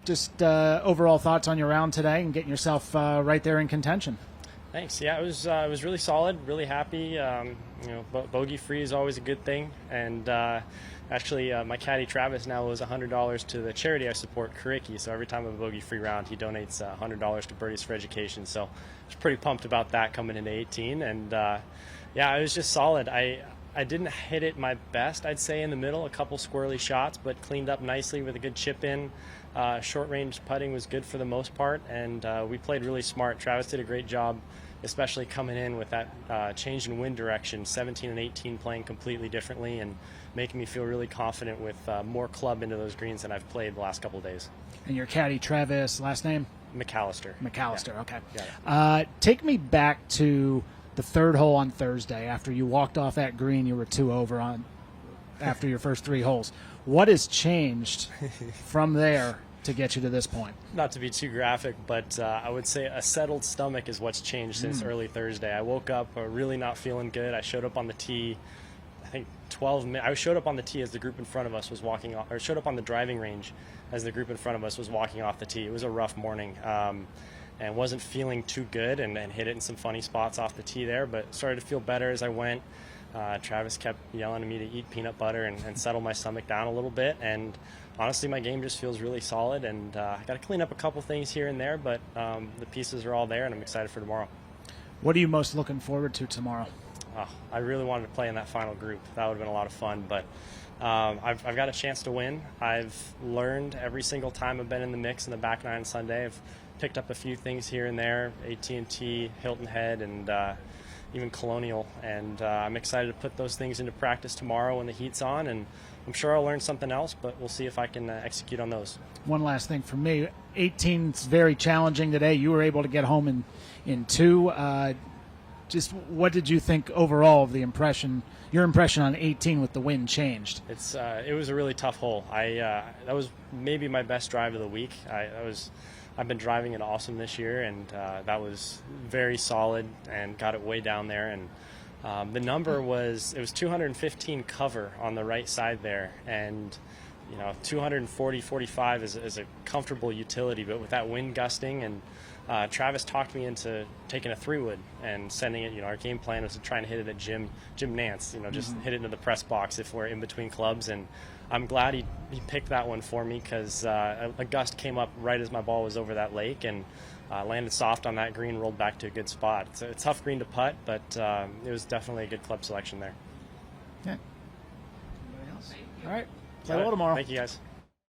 just overall thoughts on your round today and getting yourself right there in contention. Thanks. Yeah, it was really solid, really happy. Bogey free is always a good thing. And actually, my caddy Travis now owes $100 to the charity I support, Kariki. So every time I have a bogey free round, he donates $100 to Birdies for Education. So I was pretty pumped about that coming into 18. And yeah, it was just solid. I didn't hit it my best, I'd say, in the middle. A couple squirrely shots, but cleaned up nicely with a good chip in. Short range putting was good for the most part, and we played really smart. Travis did a great job, especially coming in with that change in wind direction, 17 and 18 playing completely differently and making me feel really confident with more club into those greens than I've played the last couple of days. And your caddy, Travis, last name? McAllister. McAllister, yeah. Okay. Take me back to the third hole on Thursday. After you walked off that green, you were 2 over on after your first 3 holes. What has changed from there to get you to this point? Not to be too graphic, but I would say a settled stomach is what's changed since early Thursday. I woke up really not feeling good. I showed up on the tee, I think 12 minutes. I showed up on the tee as the group in front of us was walking off, or showed up on the driving range as the group in front of us was walking off the tee. It was a rough morning. And wasn't feeling too good and hit it in some funny spots off the tee there, but started to feel better as I went. Travis kept yelling at me to eat peanut butter and settle my stomach down a little bit, and honestly my game just feels really solid, and I got to clean up a couple things here and there, but the pieces are all there and I'm excited for tomorrow. What are you most looking forward to tomorrow? I really wanted to play in that final group. That would have been a lot of fun, but I've got a chance to win. I've learned every single time I've been in the mix in the back nine Sunday. I've picked up a few things here and there, AT&T, Hilton Head, and even Colonial, and I'm excited to put those things into practice tomorrow when the heat's on, and I'm sure I'll learn something else, but we'll see if I can execute on those. One last thing for me, 18's very challenging today. You were able to get home in 2. Just what did you think overall of your impression on 18 with the wind changed? It was a really tough hole. That was maybe my best drive of the week. I've been driving it awesome this year, and that was very solid and got it way down there. And the number was 215 cover on the right side there, and 240-45 is a comfortable utility, but with that wind gusting, and Travis talked me into taking a 3-wood and sending it. Our game plan was to try and hit it at Jim Nance, just hit it into the press box if we're in between clubs, and I'm glad he picked that one for me, because a gust came up right as my ball was over that lake, and landed soft on that green, rolled back to a good spot. It's a tough green to putt, but it was definitely a good club selection there. Yeah. All right. Play well tomorrow. Thank you, guys.